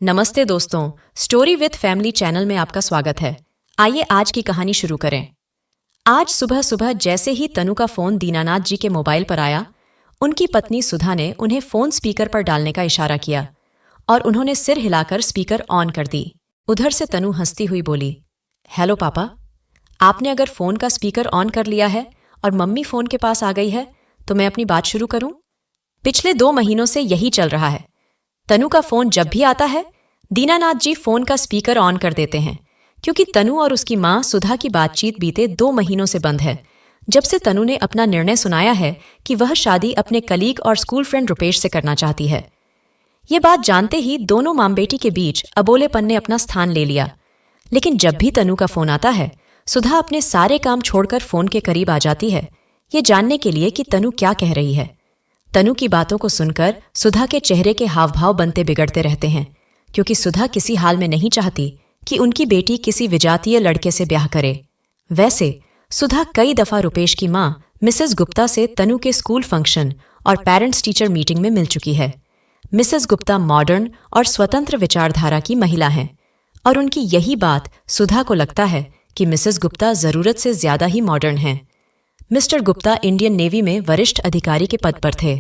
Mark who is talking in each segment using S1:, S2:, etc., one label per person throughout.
S1: नमस्ते दोस्तों, story with family channel में आपका स्वागत है। आइए आज की कहानी शुरू करें। आज सुबह सुबह जैसे ही तनु का फोन दीनानाथ जी के मोबाइल पर आया, उनकी पत्नी सुधा ने उन्हें फोन स्पीकर पर डालने का इशारा किया और उन्होंने सिर हिलाकर स्पीकर ऑन कर दी। उधर से तनु हंसती हुई बोली, हेलो पापा, आपने अगर फोन का स्पीकर ऑन कर लिया है और मम्मी फोन के पास आ गई है तो मैं अपनी बात शुरू करूं? पिछले 2 महीनों से यही चल रहा है। तनु का फोन जब भी आता है, दीनानाथ जी फोन का स्पीकर ऑन कर देते हैं, क्योंकि तनु और उसकी मां सुधा की बातचीत बीते 2 महीनों से बंद है, जब से तनु ने अपना निर्णय सुनाया है कि वह शादी अपने कलीग और स्कूल फ्रेंड रुपेश से करना चाहती है। ये बात जानते ही दोनों मां बेटी के बीच अबोलेपन ने अपना स्थान ले लिया। लेकिन जब भी तनु का फोन आता है, सुधा अपने सारे काम छोड़कर फोन के करीब आ जाती है, ये जानने के लिए कि तनु क्या कह रही है। तनु की बातों को सुनकर सुधा के चेहरे के हाव भाव बनते बिगड़ते रहते हैं, क्योंकि सुधा किसी हाल में नहीं चाहती कि उनकी बेटी किसी विजातीय लड़के से ब्याह करे। वैसे सुधा कई दफा रुपेश की मां मिसेस गुप्ता से तनु के स्कूल फंक्शन और पेरेंट्स टीचर मीटिंग में मिल चुकी है। मिसेस गुप्ता मॉडर्न और स्वतंत्र विचारधारा की महिला हैं, और उनकी यही बात सुधा को लगता है कि मिसेस गुप्ता जरूरत से ज्यादा ही मॉडर्न हैं। मिस्टर गुप्ता इंडियन नेवी में वरिष्ठ अधिकारी के पद पर थे।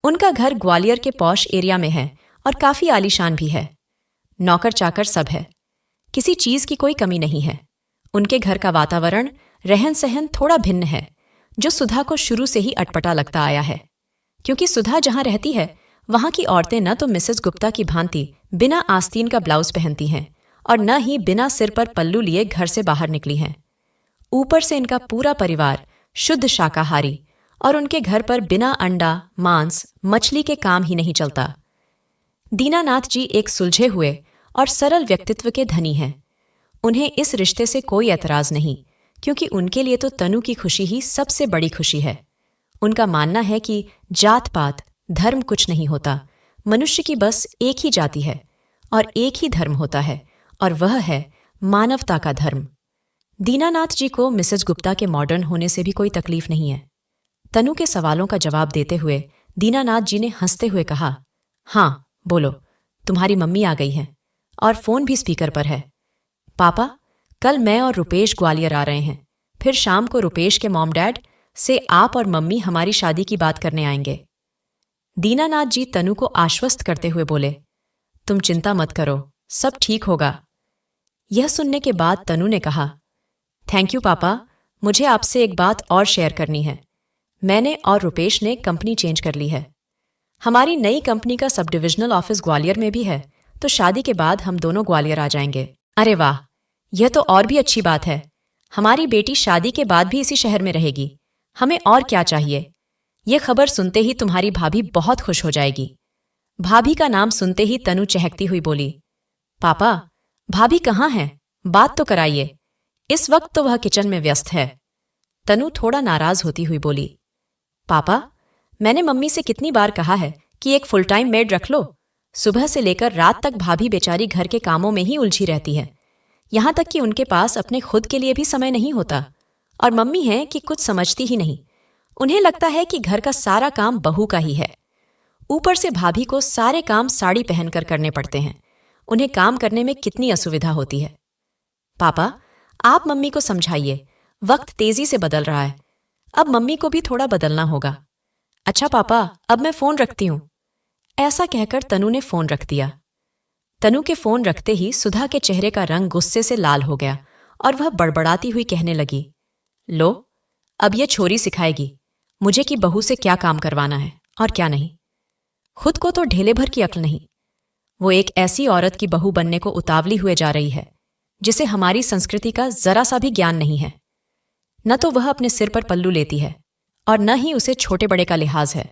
S1: उनका घर ग्वालियर के पॉश एरिया में है और काफी आलीशान भी है। नौकर चाकर सब है, किसी चीज की कोई कमी नहीं है। उनके घर का वातावरण, रहन सहन थोड़ा भिन्न है, जो सुधा को शुरू से ही अटपटा लगता आया है, क्योंकि सुधा जहां रहती है वहां की औरतें न तो मिसेस गुप्ता की भांति बिना आस्तीन का ब्लाउज पहनती हैं और न ही बिना सिर पर पल्लू लिए घर से बाहर निकली हैं। ऊपर से इनका पूरा परिवार शुद्ध शाकाहारी, और उनके घर पर बिना अंडा, मांस, मछली के काम ही नहीं चलता। दीनानाथ जी एक सुलझे हुए और सरल व्यक्तित्व के धनी हैं। उन्हें इस रिश्ते से कोई ऐतराज नहीं, क्योंकि उनके लिए तो तनु की खुशी ही सबसे बड़ी खुशी है। उनका मानना है कि जात पात, धर्म कुछ नहीं होता। मनुष्य की बस एक ही जाति है और एक ही धर्म होता है, और वह है मानवता का धर्म। दीनानाथ जी को मिसेस गुप्ता के मॉडर्न होने से भी कोई तकलीफ नहीं है। तनु के सवालों का जवाब देते हुए दीनानाथ जी ने हंसते हुए कहा, हाँ बोलो, तुम्हारी मम्मी आ गई हैं और फोन भी स्पीकर पर है। पापा, कल मैं और रुपेश ग्वालियर आ रहे हैं। फिर शाम को रुपेश के मॉम डैड से आप और मम्मी हमारी शादी की बात करने आएंगे। दीनानाथ जी तनु को आश्वस्त करते हुए बोले, तुम चिंता मत करो, सब ठीक होगा। यह सुनने के बाद तनु ने कहा, थैंक यू पापा, मुझे आपसे एक बात और शेयर करनी है। मैंने और रुपेश ने कंपनी चेंज कर ली है। हमारी नई कंपनी का सब डिविजनल ऑफिस ग्वालियर में भी है, तो शादी के बाद हम दोनों ग्वालियर आ जाएंगे। अरे वाह, यह तो और भी अच्छी बात है। हमारी बेटी शादी के बाद भी इसी शहर में रहेगी। हमें और क्या चाहिए। यह खबर सुनते ही तुम्हारी भाभी बहुत खुश हो जाएगी। भाभी का नाम सुनते ही तनु चहकती हुई बोली, पापा, भाभी कहाँ हैं? बात तो कराइए। इस वक्त तो वह किचन में व्यस्त है। तनु थोड़ा नाराज होती हुई बोली, पापा, मैंने मम्मी से कितनी बार कहा है कि एक फुल टाइम मेड रख लो। सुबह से लेकर रात तक भाभी बेचारी घर के कामों में ही उलझी रहती है। यहां तक कि उनके पास अपने खुद के लिए भी समय नहीं होता। और मम्मी है कि कुछ समझती ही नहीं। उन्हें लगता है कि घर का सारा काम बहू का ही है। ऊपर से भाभी को सारे काम साड़ी पहनकर करने पड़ते हैं। उन्हें काम करने में कितनी असुविधा होती है। पापा, आप मम्मी को समझाइए, वक्त तेजी से बदल रहा है। अब मम्मी को भी थोड़ा बदलना होगा। अच्छा पापा, अब मैं फोन रखती हूं। ऐसा कहकर तनु ने फोन रख दिया। तनु के फोन रखते ही सुधा के चेहरे का रंग गुस्से से लाल हो गया और वह बड़बड़ाती हुई कहने लगी, लो, अब यह छोरी सिखाएगी मुझे कि बहू से क्या काम करवाना है और क्या नहीं। खुद को तो ढेले भर की अक्ल नहीं। वो एक ऐसी औरत की बहू बनने को उतावली हुए जा रही है जिसे हमारी संस्कृति का जरा सा भी ज्ञान नहीं है। न तो वह अपने सिर पर पल्लू लेती है और न ही उसे छोटे बड़े का लिहाज है।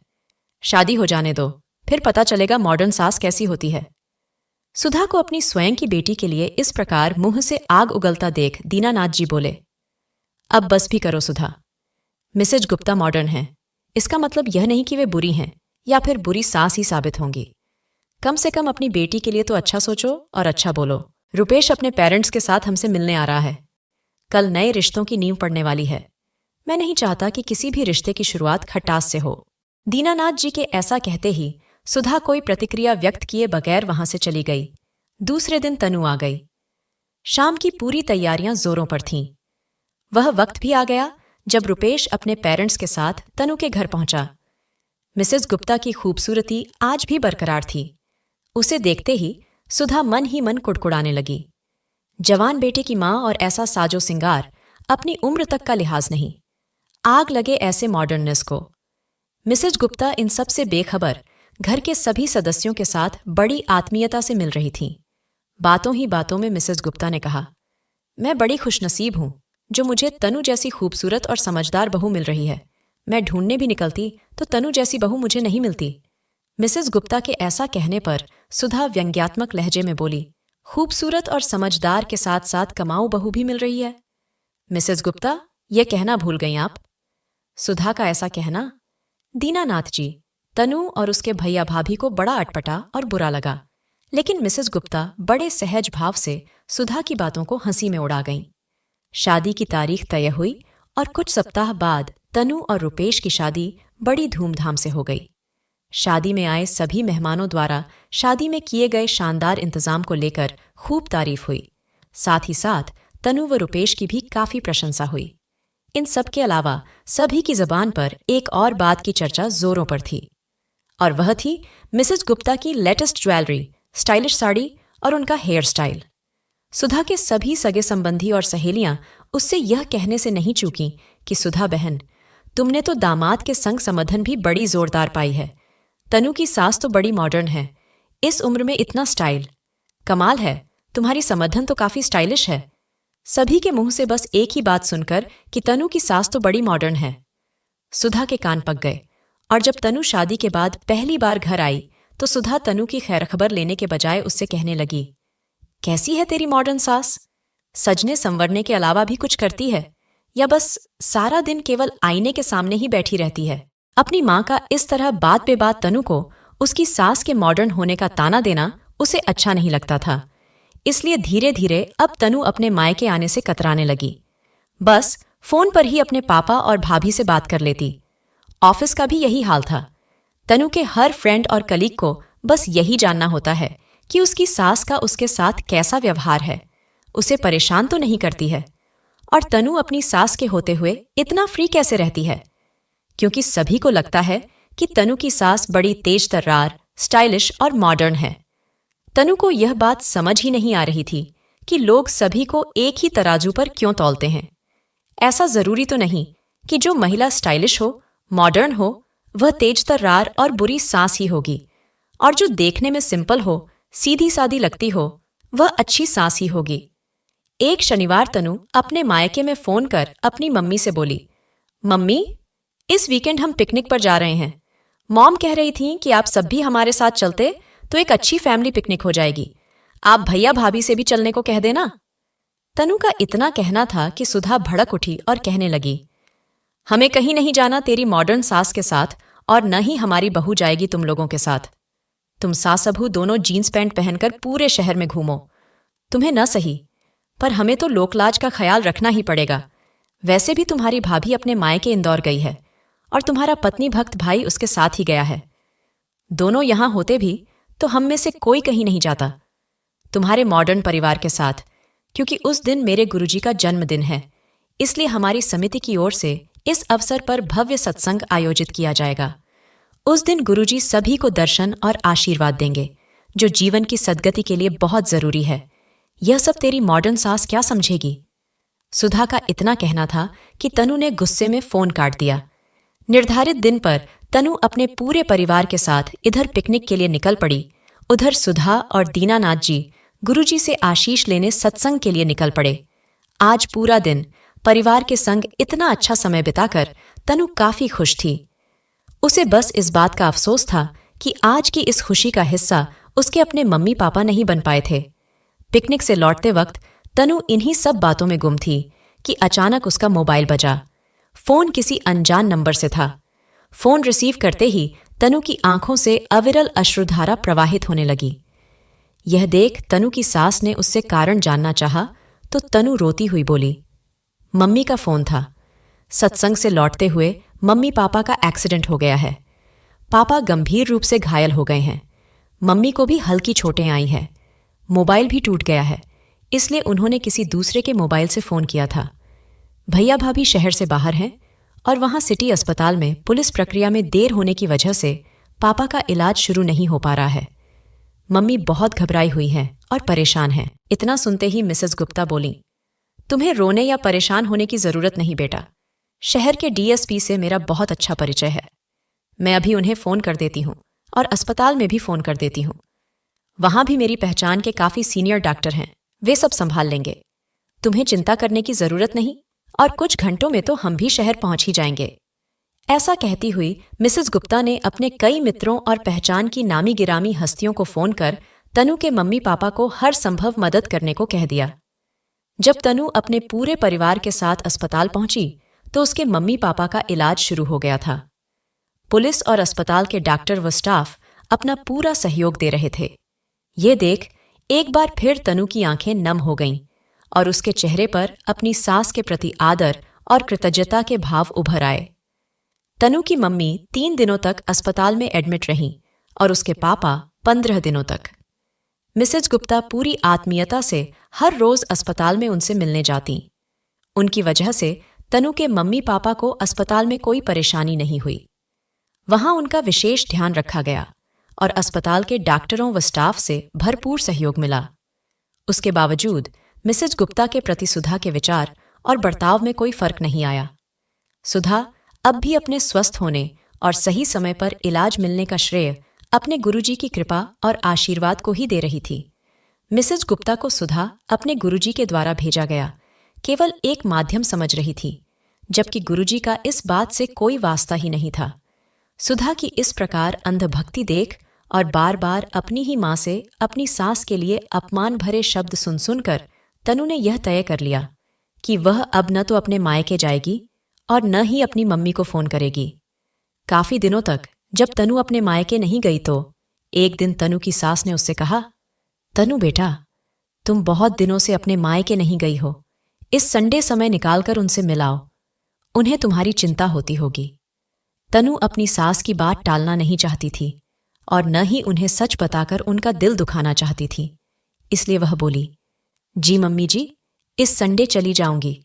S1: शादी हो जाने दो, फिर पता चलेगा मॉडर्न सास कैसी होती है। सुधा को अपनी स्वयं की बेटी के लिए इस प्रकार मुंह से आग उगलता देख दीनानाथ जी बोले, अब बस भी करो सुधा। मिसेज गुप्ता मॉडर्न हैं, इसका मतलब यह नहीं कि वे बुरी हैं या फिर बुरी सास ही साबित होंगी। कम से कम अपनी बेटी के लिए तो अच्छा सोचो और अच्छा बोलो। रुपेश अपने पेरेंट्स के साथ हमसे मिलने आ रहा है। कल नए रिश्तों की नींव पड़ने वाली है। मैं नहीं चाहता कि किसी भी रिश्ते की शुरुआत खटास से हो। दीनानाथ जी के ऐसा कहते ही सुधा कोई प्रतिक्रिया व्यक्त किए बगैर वहां से चली गई। दूसरे दिन तनु आ गई। शाम की पूरी तैयारियां जोरों पर थीं। वह वक्त भी आ गया जब रुपेश अपने पेरेंट्स के साथ तनु के घर पहुंचा। मिसेस गुप्ता की खूबसूरती आज भी बरकरार थी। उसे देखते ही सुधा मन ही मन कुड़कुड़ाने लगी। जवान बेटे की मां और ऐसा साजो सिंगार, अपनी उम्र तक का लिहाज नहीं। आग लगे ऐसे मॉडर्ननेस को। मिसेस गुप्ता इन सब से बेखबर घर के सभी सदस्यों के साथ बड़ी आत्मीयता से मिल रही थीं। बातों ही बातों में मिसेस गुप्ता ने कहा, मैं बड़ी खुशनसीब हूं जो मुझे तनु जैसी खूबसूरत और समझदार बहू मिल रही है। मैं ढूंढने भी निकलती तो तनु जैसी बहू मुझे नहीं मिलती। मिसेस गुप्ता के ऐसा कहने पर सुधा व्यंग्यात्मक लहजे में बोली, खूबसूरत और समझदार के साथ साथ कमाऊ बहू भी मिल रही है। मिसेस गुप्ता, ये कहना भूल गई आप। सुधा का ऐसा कहना दीनानाथ जी, तनु और उसके भैया भाभी को बड़ा अटपटा और बुरा लगा, लेकिन मिसेस गुप्ता बड़े सहज भाव से सुधा की बातों को हंसी में उड़ा गईं। शादी की तारीख तय हुई और कुछ सप्ताह बाद तनु और रुपेश की शादी बड़ी धूमधाम से हो गई। शादी में आए सभी मेहमानों द्वारा शादी में किए गए शानदार इंतजाम को लेकर खूब तारीफ हुई। साथ ही साथ तनु व रुपेश की भी काफी प्रशंसा हुई। इन सब के अलावा सभी की जबान पर एक और बात की चर्चा जोरों पर थी, और वह थी मिसेस गुप्ता की लेटेस्ट ज्वेलरी, स्टाइलिश साड़ी और उनका हेयर स्टाइल। सुधा के सभी सगे संबंधी और सहेलियां उससे यह कहने से नहीं चूकीं कि सुधा बहन, तुमने तो दामाद के संग समधन भी बड़ी जोरदार पाई है। तनु की सास तो बड़ी मॉडर्न है, इस उम्र में इतना स्टाइल, कमाल है, तुम्हारी समधन तो काफी स्टाइलिश है। सभी के मुंह से बस एक ही बात सुनकर कि तनु की सास तो बड़ी मॉडर्न है, सुधा के कान पक गए। और जब तनु शादी के बाद पहली बार घर आई तो सुधा तनु की खैर खबर लेने के बजाय उससे कहने लगी, कैसी है तेरी मॉडर्न सास? सजने संवरने के अलावा भी कुछ करती है या बस सारा दिन केवल आईने के सामने ही बैठी रहती है? अपनी मां का इस तरह बात पे बात तनु को उसकी सास के मॉडर्न होने का ताना देना उसे अच्छा नहीं लगता था। इसलिए धीरे धीरे अब तनु अपने मायके आने से कतराने लगी। बस फोन पर ही अपने पापा और भाभी से बात कर लेती। ऑफिस का भी यही हाल था। तनु के हर फ्रेंड और कलीग को बस यही जानना होता है कि उसकी सास का उसके साथ कैसा व्यवहार है, उसे परेशान तो नहीं करती है, और तनु अपनी सास के होते हुए इतना फ्री कैसे रहती है, क्योंकि सभी को लगता है कि तनु की सास बड़ी तेज तर्रार, स्टाइलिश और मॉडर्न है। तनु को यह बात समझ ही नहीं आ रही थी कि लोग सभी को एक ही तराजू पर क्यों तौलते हैं। ऐसा जरूरी तो नहीं कि जो महिला स्टाइलिश हो, मॉडर्न हो, वह तेज तर्रार और बुरी सास ही होगी, और जो देखने में सिंपल हो, सीधी सादी लगती हो, वह अच्छी सास ही होगी। एक शनिवार तनु अपने मायके में फोन कर अपनी मम्मी से बोली, मम्मी, इस वीकेंड हम पिकनिक पर जा रहे हैं। मॉम कह रही थी कि आप सब भी हमारे साथ चलते तो एक अच्छी फैमिली पिकनिक हो जाएगी। आप भैया भाभी से भी चलने को कह देना। तनु का इतना कहना था कि सुधा भड़क उठी और कहने लगी, हमें कहीं नहीं जाना तेरी मॉडर्न सास के साथ, और न ही हमारी बहू जाएगी तुम लोगों के साथ। तुम सास बहू दोनों जीन्स पैंट पहनकर पूरे शहर में घूमो, तुम्हें न सही, पर हमें तो लोकलाज का ख्याल रखना ही पड़ेगा। वैसे भी तुम्हारी भाभी अपने मायके इंदौर गई है और तुम्हारा पत्नी भक्त भाई उसके साथ ही गया है। दोनों यहां होते भी तो हम में से कोई कहीं नहीं जाता तुम्हारे मॉडर्न परिवार के साथ, क्योंकि उस दिन मेरे गुरुजी का जन्मदिन है। इसलिए हमारी समिति की ओर से इस अवसर पर भव्य सत्संग आयोजित किया जाएगा। उस दिन गुरुजी सभी को दर्शन और आशीर्वाद देंगे, जो जीवन की सद्गति के लिए बहुत जरूरी है। यह सब तेरी मॉडर्न सास क्या समझेगी? सुधा का इतना कहना था कि तनु ने गुस्से में फोन काट दिया। निर्धारित दिन पर तनु अपने पूरे परिवार के साथ इधर पिकनिक के लिए निकल पड़ी, उधर सुधा और दीनानाथ जी गुरुजी से आशीष लेने सत्संग के लिए निकल पड़े। आज पूरा दिन परिवार के संग इतना अच्छा समय बिताकर तनु काफी खुश थी। उसे बस इस बात का अफसोस था कि आज की इस खुशी का हिस्सा उसके अपने मम्मी पापा नहीं बन पाए थे। पिकनिक से लौटते वक्त तनु इन्हीं सब बातों में गुम थी कि अचानक उसका मोबाइल बजा। फोन किसी अनजान नंबर से था। फोन रिसीव करते ही तनु की आंखों से अविरल अश्रुधारा प्रवाहित होने लगी। यह देख तनु की सास ने उससे कारण जानना चाहा तो तनु रोती हुई बोली, मम्मी का फोन था। सत्संग से लौटते हुए मम्मी पापा का एक्सीडेंट हो गया है। पापा गंभीर रूप से घायल हो गए हैं। मम्मी को भी हल्की चोटें आई हैं। मोबाइल भी टूट गया है, इसलिए उन्होंने किसी दूसरे के मोबाइल से फ़ोन किया था। भैया भाभी शहर से बाहर हैं और वहाँ सिटी अस्पताल में पुलिस प्रक्रिया में देर होने की वजह से पापा का इलाज शुरू नहीं हो पा रहा है। मम्मी बहुत घबराई हुई हैं और परेशान हैं। इतना सुनते ही मिसेस गुप्ता बोलीं, तुम्हें रोने या परेशान होने की ज़रूरत नहीं बेटा। शहर के डीएसपी से मेरा बहुत अच्छा परिचय है। मैं अभी उन्हें फ़ोन कर देती हूँ और अस्पताल में भी फ़ोन कर देती हूँ। वहाँ भी मेरी पहचान के काफ़ी सीनियर डॉक्टर हैं, वे सब संभाल लेंगे। तुम्हें चिंता करने की ज़रूरत नहीं और कुछ घंटों में तो हम भी शहर पहुँच ही जाएंगे। ऐसा कहती हुई मिसेस गुप्ता ने अपने कई मित्रों और पहचान की नामी गिरामी हस्तियों को फ़ोन कर तनु के मम्मी पापा को हर संभव मदद करने को कह दिया। जब तनु अपने पूरे परिवार के साथ अस्पताल पहुंची तो उसके मम्मी पापा का इलाज शुरू हो गया था। पुलिस और अस्पताल के डॉक्टर व स्टाफ अपना पूरा सहयोग दे रहे थे। ये देख एक बार फिर तनु की आंखें नम हो गईं और उसके चेहरे पर अपनी सास के प्रति आदर और कृतज्ञता के भाव उभर आए। तनु की मम्मी 3 दिनों तक अस्पताल में एडमिट रहीं और उसके पापा 15 दिनों तक। मिसेज गुप्ता पूरी आत्मीयता से हर रोज अस्पताल में उनसे मिलने जातीं। उनकी वजह से तनु के मम्मी पापा को अस्पताल में कोई परेशानी नहीं हुई। वहां उनका विशेष ध्यान रखा गया और अस्पताल के डॉक्टरों व स्टाफ से भरपूर सहयोग मिला। उसके बावजूद मिसेज गुप्ता के प्रति सुधा के विचार और बर्ताव में कोई फर्क नहीं आया। सुधा अब भी अपने स्वस्थ होने और सही समय पर इलाज मिलने का श्रेय अपने गुरुजी की कृपा और आशीर्वाद को ही दे रही थी। मिसेज गुप्ता को सुधा अपने गुरुजी के द्वारा भेजा गया केवल एक माध्यम समझ रही थी, जबकि गुरुजी का इस बात से कोई वास्ता ही नहीं था। सुधा की इस प्रकार अंधभक्ति देख और बार बार अपनी ही माँ से अपनी सास के लिए अपमान भरे शब्द सुन सुनकर तनु ने यह तय कर लिया कि वह अब न तो अपने मायके जाएगी और न ही अपनी मम्मी को फ़ोन करेगी। काफ़ी दिनों तक जब तनु अपने मायके नहीं गई तो एक दिन तनु की सास ने उससे कहा, तनु बेटा, तुम बहुत दिनों से अपने मायके नहीं गई हो, इस संडे समय निकालकर उनसे मिलाओ, उन्हें तुम्हारी चिंता होती होगी। तनु अपनी सास की बात टालना नहीं चाहती थी और न ही उन्हें सच बताकर उनका दिल दुखाना चाहती थी, इसलिए वह बोली, जी मम्मी जी, इस संडे चली जाऊंगी।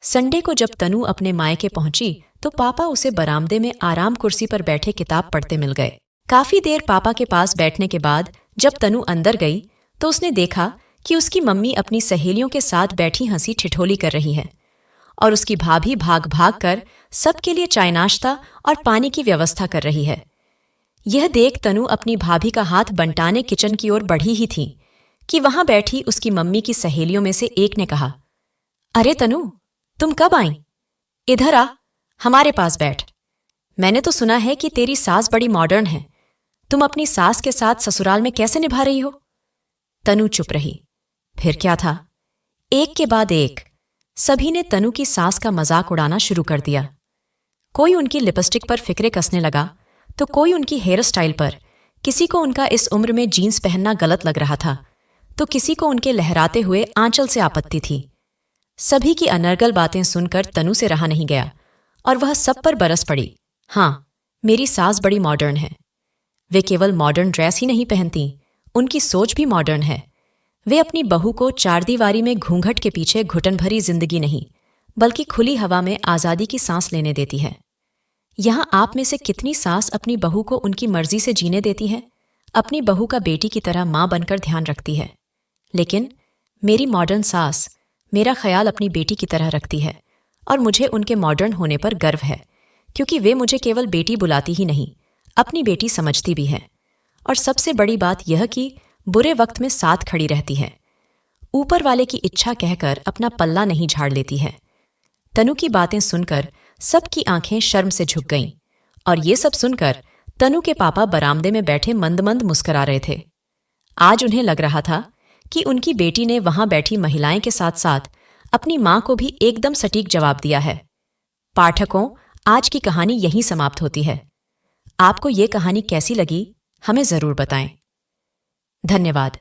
S1: संडे को जब तनु अपने मायके पहुंची तो पापा उसे बरामदे में आराम कुर्सी पर बैठे किताब पढ़ते मिल गए। काफी देर पापा के पास बैठने के बाद जब तनु अंदर गई तो उसने देखा कि उसकी मम्मी अपनी सहेलियों के साथ बैठी हंसी ठिठोली कर रही है और उसकी भाभी भाग भाग कर सबके लिए चाय नाश्ता और पानी की व्यवस्था कर रही है। यह देख तनु अपनी भाभी का हाथ बंटाने किचन की ओर बढ़ी ही थी कि वहां बैठी उसकी मम्मी की सहेलियों में से एक ने कहा, अरे तनु, तुम कब आई? इधर आ, हमारे पास बैठ। मैंने तो सुना है कि तेरी सास बड़ी मॉडर्न है, तुम अपनी सास के साथ ससुराल में कैसे निभा रही हो? तनु चुप रही। फिर क्या था, एक के बाद एक सभी ने तनु की सास का मजाक उड़ाना शुरू कर दिया। कोई उनकी लिपस्टिक पर फिक्रे कसने लगा तो कोई उनकी हेयर स्टाइल पर, किसी को उनका इस उम्र में जीन्स पहनना गलत लग रहा था तो किसी को उनके लहराते हुए आंचल से आपत्ति थी। सभी की अनर्गल बातें सुनकर तनु से रहा नहीं गया और वह सब पर बरस पड़ी। हाँ, मेरी सास बड़ी मॉडर्न है। वे केवल मॉडर्न ड्रेस ही नहीं पहनती, उनकी सोच भी मॉडर्न है। वे अपनी बहू को चारदीवारी में घूंघट के पीछे घुटन भरी जिंदगी नहीं, बल्कि खुली हवा में आज़ादी की सांस लेने देती है। यहाँ आप में से कितनी सास अपनी बहू को उनकी मर्जी से जीने देती है, अपनी बहू का बेटी की तरह माँ बनकर ध्यान रखती है। लेकिन मेरी मॉडर्न सास मेरा ख्याल अपनी बेटी की तरह रखती है और मुझे उनके मॉडर्न होने पर गर्व है, क्योंकि वे मुझे केवल बेटी बुलाती ही नहीं, अपनी बेटी समझती भी है। और सबसे बड़ी बात यह कि बुरे वक्त में साथ खड़ी रहती है, ऊपर वाले की इच्छा कहकर अपना पल्ला नहीं झाड़ लेती है। तनु की बातें सुनकर सबकी आंखें शर्म से झुक गईं और ये सब सुनकर तनु के पापा बरामदे में बैठे मंद मंद मुस्करा रहे थे। आज उन्हें लग रहा था कि उनकी बेटी ने वहां बैठी महिलाएं के साथ साथ अपनी मां को भी एकदम सटीक जवाब दिया है। पाठकों, आज की कहानी यहीं समाप्त होती है। आपको ये कहानी कैसी लगी, हमें जरूर बताएं। धन्यवाद।